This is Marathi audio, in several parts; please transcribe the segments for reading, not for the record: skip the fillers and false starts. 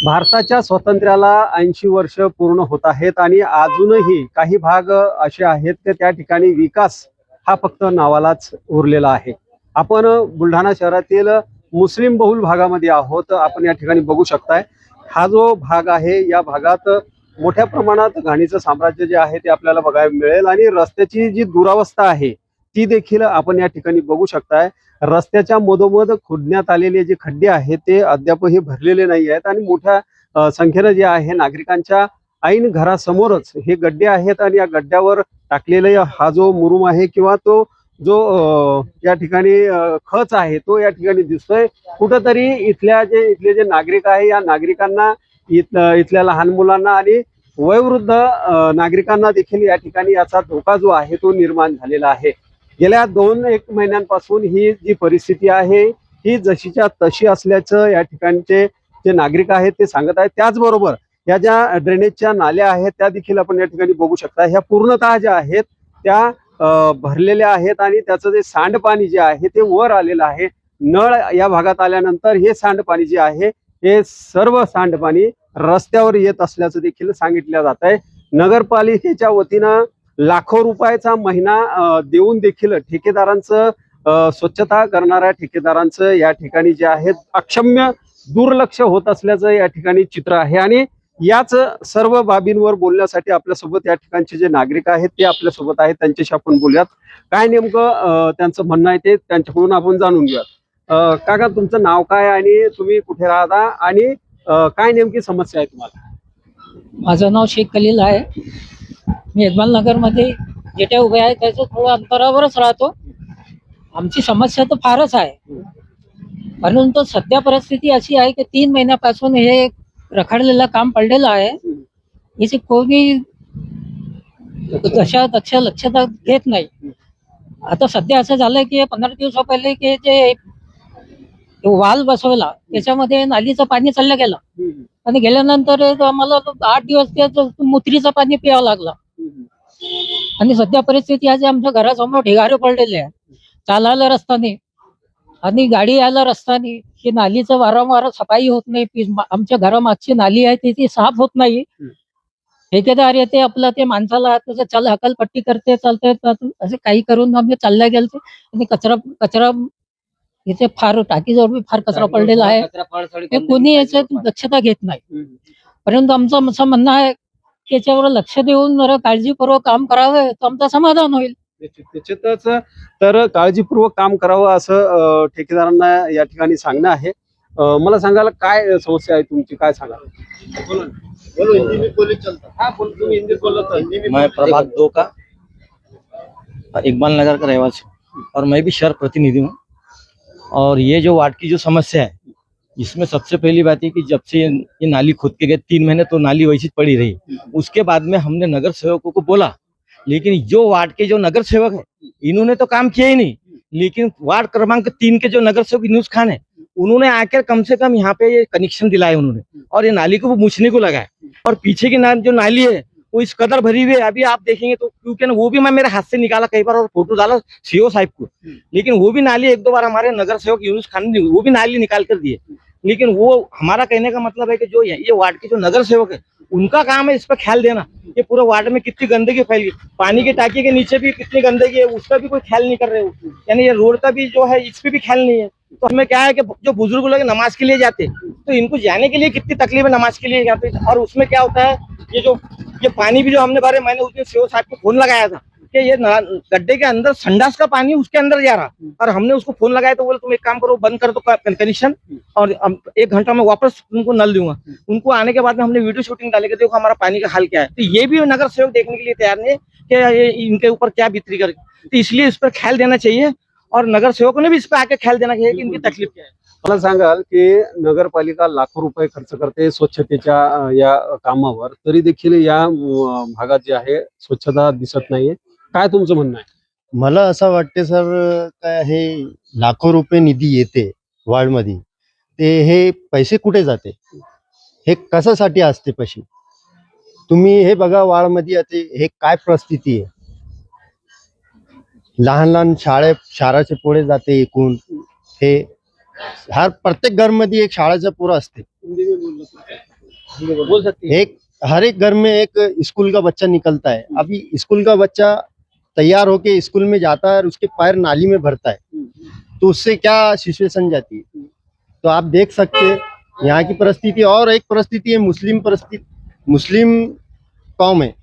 भारताच्या स्वातंत्र्याला 80 वर्ष पूर्ण होत आहेत आणि अजूनही काही भाग असे आहेत की त्या ठिकाणी विकास हा फक्त नावालाच उरलेला आहे. आपण बुलढाणा शहरातील मुस्लिम बहुल भागामध्ये आहोत. आपण या ठिकाणी बघू शकताय हा जो भाग आहे या भागात मोठ्या प्रमाणात घाणीचं साम्राज्य जे आहे ते आपल्याला बघायला मिळेल आणि रस्त्याची जी दुरावस्था आहे ती देखील आपण या ठिकाणी बघू शकताय. रस्त्याच्या मधोमध खोदण्यात आलेले जे खड्डे आहेत ते अद्यापही भरलेले नाही आहेत आणि मोठ्या संख्येने जे आहे नागरिकांच्या ऐन घरासमोरच हे गड्डे आहेत आणि या गड्ड्यावर टाकलेला हा जो मुरुम आहे किंवा तो जो या ठिकाणी खच आहे तो या ठिकाणी दिसतोय. कुठंतरी इथले जे नागरिक आहे या नागरिकांना इथल्या लहान मुलांना आणि वयोवृद्ध नागरिकांना देखील या ठिकाणी याचा धोका जो आहे तो निर्माण झालेला आहे. गेल्या 2-1 महिन्यांपासून ही जी परिस्थिती आहे ही जशीच्या तशी असल्याचं या ठिकाणचे जे नागरिक आहेत ते सांगत आहेत. त्याचबरोबर या ज्या ड्रेनेजच्या नाल्या आहेत त्या देखील आपण या ठिकाणी बघू शकता. ह्या पूर्णतः ज्या आहेत त्या भरलेल्या आहेत आणि त्याचं जे सांडपाणी जे आहे ते वर आलेलं आहे. नळ या भागात आल्यानंतर हे सांडपाणी जे आहे हे सर्व सांडपाणी रस्त्यावर येत असल्याचं देखील सांगितलं जात आहे. नगरपालिकेच्या वतीनं लाखो रुपयाचा महिना देऊन देखील ठेकेदारांचं स्वच्छता करणाऱ्या ठेकेदारांचं या ठिकाणी जे आहे अक्षम्य दुर्लक्ष होत असल्याचं या ठिकाणी चित्र आहे. आणि याच सर्व बाबींवर बोलण्यासाठी आपल्यासोबत या ठिकाणचे जे नागरिक आहेत ते आपल्यासोबत आहेत. त्यांच्याशी आपण बोलूयात. काय नेमकं त्यांचं म्हणणं आहे ते त्यांच्याकडून आपण जाणून घेऊयात. काका तुमचं नाव काय आणि तुम्ही कुठे राहता आणि काय नेमकी समस्या आहे तुम्हाला? माझं नाव शेख खलील आहे. मी यजमाल नगरमध्ये जेट्या उभ्या आहे त्याचं थोडं अंतरावरच राहतो. आमची समस्या तर फारच आहे, परंतु सध्या परिस्थिती अशी आहे की 3 महिन्यापासून हे रखडलेलं काम पडलेलं आहे. याची कोणी दक्षता घेत नाही. आता सध्या असं झालंय की 15 दिवसा पहिले की जे वाल बसवला त्याच्यामध्ये नालीचं पाणी चाललं गेलं आणि गेल्यानंतर आम्हाला 8 दिवस त्याचं मुत्रीचं पाणी प्यावं लागलं. आणि सध्या परिस्थिती आहे आमच्या घरासमोर ढिगारे पडलेले आहे, चालायला रस्ता नाही आणि गाडी यायला रस्ता नाही. ही नालीचं वारंवार सफाई होत नाही. आमच्या घरामागची नाली आहे ती साफ होत नाही. ठेकेदार येते आपलं ते माणसाला चल हकलपट्टी करते चालते असे काही करून आम्ही चालल्या गेलते. आणि कचरा इथे फार टाकीजवळ बी फार कचरा पडलेला आहे. कोणी याच्यात दक्षता घेत नाही. परंतु आमचं असं म्हणणं आहे की याच्यावर लक्ष देऊन जरा काळजीपूर्वक काम करावं तर आमचं समाधान होईल. निश्चितच तर काळजीपूर्वक काम करावं असं ठेकेदारांना या ठिकाणी सांगणं आहे. मला सांगायला काय समस्या आहे तुमची, काय सांगा? मैं प्रभात 2 का इकबाल नगर का रहवासी हूँ और मैं भी शहर प्रतिनिधि हूँ। और ये जो वार्ड की जो समस्या है इसमें सबसे पहली बात है कि जब से ये नाली खोद के गए 3 महीने तो नाली वैसी पड़ी रही। उसके बाद में हमने नगर सेवकों को बोला, लेकिन जो वार्ड के जो नगर सेवक है इन्होंने तो काम किया ही नहीं। लेकिन वार्ड क्रमांक 3 के जो नगर सेवक यूनुस खान है उन्होंने आकर कम से कम यहाँ पे ये कनेक्शन दिलाए उन्होंने और ये नाली को मूछने को लगाया। और पीछे की जो नाली है वो इस कदर भरी हुई है, अभी आप देखेंगे तो क्योंकि ना वो भी मैं मेरे हाथ से निकाला कई बार और फोटो डाला सीओ साहब को, लेकिन वो भी नाली 1-2 बार हमारे नगर सेवक यूनुस खान ने वो भी नाली निकाल कर दिए। लेकिन वो हमारा कहने का मतलब है कि जो ये वार्ड के जो नगर सेवक है उनका काम है इस पर ख्याल देना। ये पूरे वार्ड में कितनी गंदगी फैली, पानी की टाकी के नीचे भी कितनी गंदगी है उसका भी कोई ख्याल नहीं कर रहे हो। यानी ये रोड का भी जो है इस पे भी ख्याल नहीं है। तो हमें क्या है कि जो बुजुर्ग लोग नमाज के लिए जाते तो इनको जाने के लिए कितनी तकलीफ है नमाज के लिए यहाँ पे। और उसमें क्या होता है ये पानी भी जो हमने भरे, मैंने उस दिन सीओ साहब को फोन लगाया था कि ये गड्ढे के अंदर संडास का पानी उसके अंदर जा रहा, और हमने उसको फोन लगाया तो बोले तुम एक काम करो बंद कर दो कनेक्शन और 1 घंटा में वापस तुमको नल दूंगा। उनको आने के बाद में हमने वीडियो शूटिंग डाले कि देखो हमारा पानी का हाल क्या है। तो ये भी नगर सेवक देखने के लिए तैयार नहीं कि ये इनके ऊपर क्या बीतती करे। तो इसलिए इस पर ख्याल देना चाहिए और नगर सेवकों ने भी इस पर आके ख्याल देना चाहिए कि इनकी तकलीफ क्या है। मला सांगाल की नगरपालिका लाखो रुपये खर्च करते स्वच्छतेच्या या कामावर, तरी देखील या भागात जे आहे स्वच्छता दिसत नाहीये. काय तुमचं म्हणणं आहे? मला असं वाटते सर, काय हे लाखो रुपये निधी येते वार्डमध्ये, ते हे पैसे कुठे जाते, हे कशासाठी असते पैसे? तुम्ही हे बघा वार्डमध्ये आता हे काय परिस्थिती आहे. लहान लहान शाळाचे पोळे जाते एकूण. हे हर प्रत्येक घरमध्ये एक शाळाचं पोरं असते. बोल सकते एक हर एक घर में एक स्कूल का बच्चा निकलता है. अभी स्कूल का बच्चा तैयार होके स्कूल में जाता है और उसके पैर नाली में भरता है, तो उससे क्या सिचुएशन जाती है. तो आप देख सकते हैं यहाँ की परिस्थिति. और एक परिस्थिति है मुस्लिम कौम है,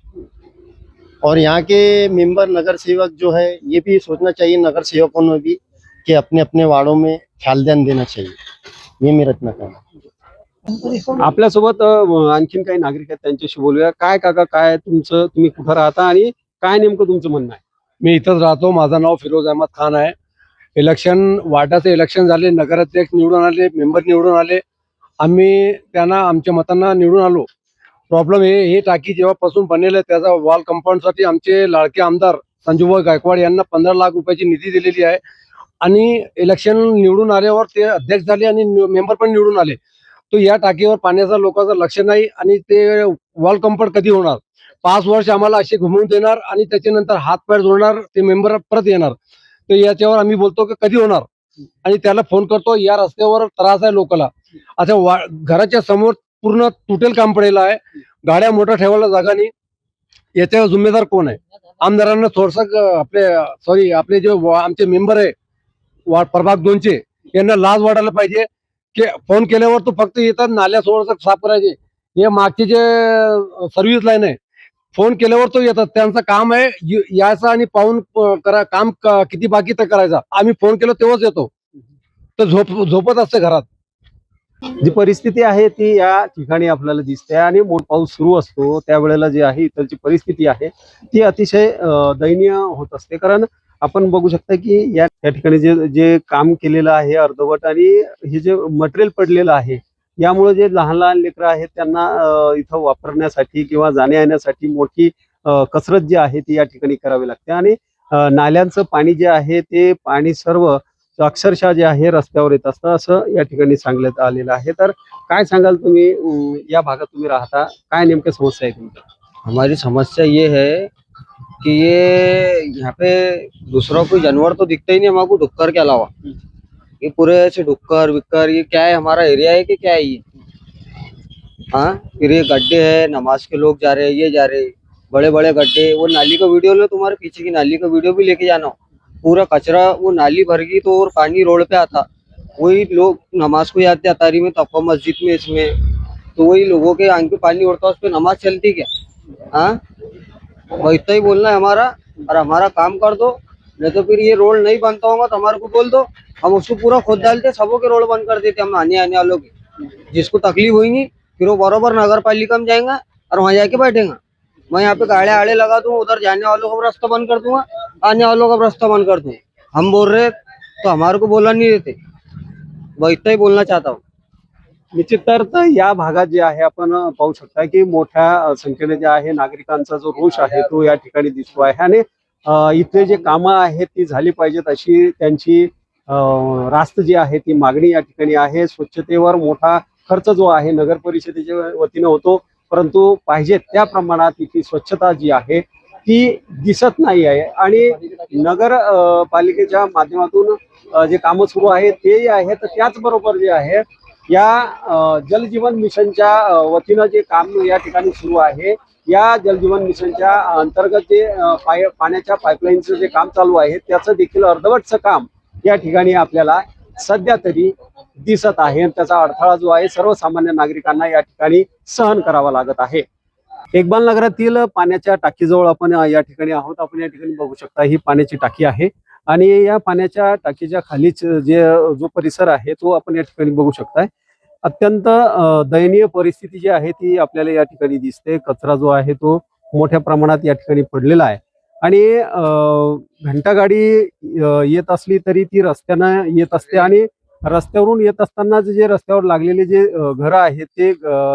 और यहाँ के मेंबर नगर सेवक जो है, ये भी सोचना चाहिए नगर सेवकों ने भी कि अपने अपने वार्डों में ख्याल ध्यान देना चाहिए. ये मेरा इतना कहना है. आपल्यासोबत आणखीन काही नागरिक आहेत, त्यांच्याशी बोलूया. काय काका, काय तुमचं, तुम्ही कुठं राहता आणि काय नेमकं तुमचं म्हणणं आहे? मी इथंच राहतो. माझं नाव फिरोज अहमद खान आहे. वार्डाचे इलेक्शन झाले, नगराध्यक्ष निवडून आले, मेंबर निवडून आले. आम्ही त्यांना आमच्या मतांना निवडून आलो. प्रॉब्लेम हे टाकी जेव्हापासून बनेल आहे, त्याचा वॉल कंपाऊंडसाठी आमचे लाडके आमदार संजूभाई गायकवाड यांना 15 लाख रुपयाची निधी दिलेली आहे. आणि इलेक्शन निवडून आल्यावर ते अध्यक्ष झाले आणि मेंबर पण निवडून आले. तो या टाकीवर पाण्याचा लोकांचं लक्ष नाही आणि ते वॉल कंपाऊंड कधी होणार? 5 वर्ष आम्हाला असे घुमवून देणार आणि त्याच्यानंतर हात पाय जोडणार, ते मेंबर परत येणार. तर याच्यावर आम्ही बोलतो की कधी होणार, आणि त्याला फोन करतो. या रस्त्यावर त्रास आहे लोकांना. आता घराच्या समोर पूर्ण तुटेल काम पडेल आहे, गाड्या मोठ्या ठेवायला जागा नाही. याच्यावर जिम्मेदार कोण आहे? आमदारांना थोडंसं आपले जे आमचे मेंबर आहे वार्ड प्रभाग 2चे, यांना लाज वाटायला पाहिजे की फोन केल्यावर तो फक्त येतात नाल्या थोडंसं साफ करायचे. हे मागचे जे सर्व्हिस लाईन आहे, फोन केल्यावर तो येतात. त्यांचं काम आहे यायचं आणि पाहून काम किती बाकी तर करायचा. आम्ही फोन केला तेव्हाच येतो, तर झोपत असते घरात. जी परिस्थिती आहे ती या ठिकाणी आपल्याला दिसते. आणि मोठा पाऊस सुरू असतो त्यावेळेला जी आहे इथलची परिस्थिती आहे ती अतिशय दयनीय होत असते. कारण आपण बघू शकता की या ठिकाणी जे काम केलेलं आहे अर्धवट, आणि हे जे मटेरियल पडलेलं आहे, यामुळे जे लहान लहान लेकरं आहेत त्यांना इथं वापरण्यासाठी किंवा जाण्या येण्यासाठी मोठी कसरत जी आहे ती या ठिकाणी करावी लागते. आणि नाल्यांचं पाणी जे आहे ते पाणी सर्व अक्षरशः जे आहे रस्त्यावर येत असतं, असं या ठिकाणी सांगण्यात आलेलं आहे. तर काय सांगाल तुम्ही, या भागात तुम्ही राहता, काय नेमक्या समस्या आहे तुमच्या? हमारी समस्या ये है कि ये यहाँ पे दूसरा कोई जानवर तो दिखता ही नहीं हमारे को, डुक्कर के अलावा. ये पूरे ऐसे डुक्कर विक्कर, ये क्या है, हमारा एरिया है कि क्या है ये? हाँ, फिर ये गड्ढे है, नमाज के लोग जा रहे हैं, ये जा रहे हैं, बड़े बड़े गड्ढे. वो नाली का वीडियो लो, तुम्हारे पीछे की नाली का वीडियो भी लेके जाना. पूरा कचरा, वो नाली भर गई तो और पानी रोड पे आता. वही लोग नमाज को जाते अतारी में, तकवा मस्जिद में, इसमें तो वही लोगों के आंख पे पानी उड़ता है, उस पर नमाज चलती क्या? हाँ, वही इतना ही बोलना है हमारा. और हमारा काम कर दो, नहीं तो फिर ये रोड नहीं बनता होगा तो हमारे को बोल दो, हम उसको पूरा खोद डालते, सबों के रोड बंद कर देते हम आने वालों के. जिसको तकलीफ होगी फिर वो बराबर नगर पालिका में जाएगा और वहाँ जाके बैठेगा. मैं यहाँ पे गाड़े आड़े लगा दूंगा, उधर जाने वालों का रास्ता बंद कर दूंगा, आने वालों का रास्ता बंद कर दूंगा. हम बोल रहे तो हमारे को बोलना नहीं देते. वही इतना ही बोलना चाहता हूँ. निश्चितच या भागात जे आहे आपण पाहू शकता की मोठ्या संख्येने जे आहे नागरिकांचा जो रोष आहे तो या ठिकाणी दिसतो आहे. आणि इथले जे कामं आहेत ती झाली पाहिजेत अशी त्यांची रास्त जी आहे ती मागणी या ठिकाणी आहे. स्वच्छतेवर मोठा खर्च जो आहे नगर परिषदेच्या वतीनं होतो, परंतु पाहिजे त्या प्रमाणात इथली स्वच्छता जी आहे ती दिसत नाही आहे. आणि नगर पालिकेच्या माध्यमातून जे कामं सुरू आहेत ते आहेत, त्याचबरोबर जे आहे या जलजीवन मिशनच्या वतीनं जे काम या ठिकाणी सुरू आहे, या जलजीवन मिशनच्या अंतर्गत जे पाण्याच्या पाईपलाईनचं जे काम चालू आहे त्याचं देखील अर्धवटचं काम या ठिकाणी आपल्याला सध्या तरी दिसत आहे. त्याचा अडथळा जो आहे सर्वसामान्य नागरिकांना या ठिकाणी सहन करावा लागत आहे. एकबाल नगरातील पाण्याच्या टाकीजवळ आपण या ठिकाणी आहोत. आपण या ठिकाणी बघू शकता ही पाण्याची टाकी आहे, आणि या पाण्याच्या टाकीच्या खालीच जो परिसर आहे तो आपण या ठिकाणी बघू शकताय. अत्यंत दयनीय परिस्थिती जी आहे ती आपल्याला या ठिकाणी दिसते. कचरा जो आहे तो मोठ्या प्रमाणात या ठिकाणी पडलेला आहे. आणि घंटागाडी येत असली तरी ती रस्त्यानं येत असते, आणि रस्त्यावरून येत असताना जे रस्त्यावर लागलेले जे घरं आहेत ते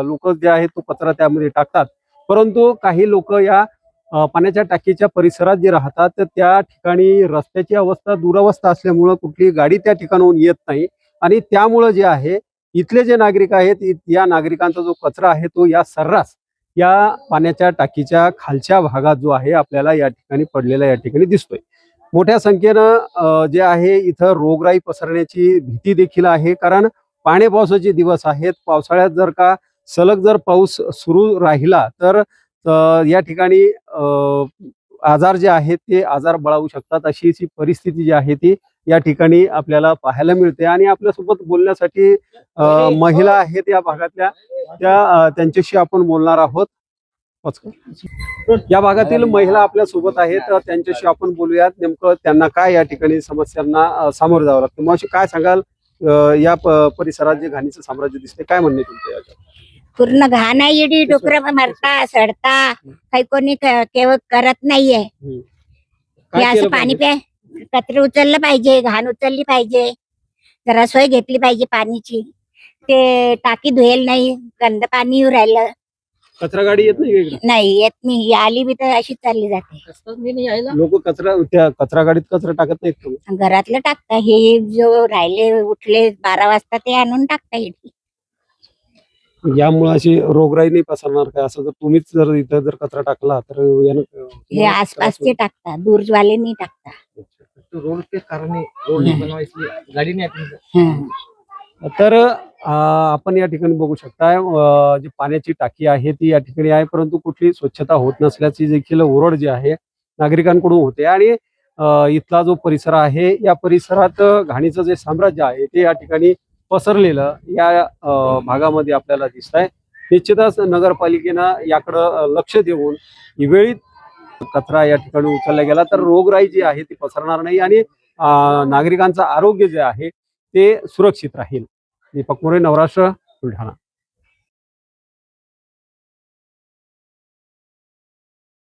लोक जे आहेत तो कचरा त्यामध्ये टाकतात. परंतु काही लोक या पाण्याच्या टाकीच्या परिसरात जे राहतात तर त्या ठिकाणी रस्त्याची अवस्था दुरवस्था असल्यामुळं कुठली गाडी त्या ठिकाणाहून येत नाही आणि त्यामुळं जे आहे इथले जे नागरिक आहेत या नागरिकांचा जो कचरा आहे तो या सर्रास या पाण्याच्या टाकीच्या खालच्या भागात जो आहे आपल्याला या ठिकाणी पडलेला या ठिकाणी दिसतोय. मोठ्या संख्येनं जे आहे इथं रोगराई पसरण्याची भीती देखील आहे. कारण पाणी पावसाचे दिवस आहेत. पावसाळ्यात जर का सलग जर पाऊस सुरू राहिला तर या ठिकाणी आजार जे आहेत ते आजार बळावू शकतात. अशी जी परिस्थिती जी आहे ती या ठिकाणी आपल्याला पाहायला मिळते. आणि आपल्यासोबत बोलण्यासाठी महिला आहेत या भागातल्या त्यांच्याशी आपण बोलणार आहोत. या भागातील महिला आपल्या सोबत आहेत, त्यांच्याशी आपण बोलूयात. नेमकं त्यांना काय या ठिकाणी समस्यांना सामोरं जावं लागतं. मग अशी काय सांगाल या परिसरात जे घाणीचं साम्राज्य दिसते, काय म्हणणे तुमचं याच्यात? पूर्ण घाण आहे, इडी डुकर मरता सडता, काही कोणी केवळ करत नाहीये. काय हे असं केलं पाणी पाहिजे? प्या कचरे उचललं पाहिजे, घाण उचलली पाहिजे, जरा सोय घेतली पाहिजे पाणीची. ते टाकी धुएल नाही, गंद पाणी येऊ राहिलं. कचरा गाडी येत नाही का इकडे? नाही येत नाही, ही आली बी तर अशीच चालली जाते. रस्ताच नाही यायला. लोक त्या कचरा गाडीत कचरा टाकत नाहीत का मग? घरातलं टाकता, हे जो राहिले उठले 12 वाजता ते आणून टाकता इथे. यामुळे अशी रोगराई नाही पसरणार काय? असं जर तुम्हीच जर इथं जर कचरा टाकला तर यानं हे आसपासचे टाकता, दूरवाले नाही टाकता. तो रोड के कारण ही रोड नहीं बना इसलिए गाड़ी नहीं आती है। हं. तर आपण या ठिकाणी बघू शकता जी पाण्याची टाकी आहे ती या ठिकाणी आहे, परंतु कुठली स्वच्छता होत नसल्याची देखील ओरड जी आहे नागरिकांकडून होते. आणि इथला जो परिसर आहे या परिसरात घाणीचं जे साम्राज्य आहे ते या ठिकाणी पसरलेलं या भागामध्ये आपल्याला दिसत आहे. निश्चितच नगरपालिकेनं याकडं लक्ष देऊन वेळीच कचरा या ठिकाणी उचलला गेला तर रोगराई जी आहे ती पसरणार नाही आणि नागरिकांचं आरोग्य जे आहे ते सुरक्षित राहील. दीपक मोरे, नवराष्ट्र, बुलढाणा.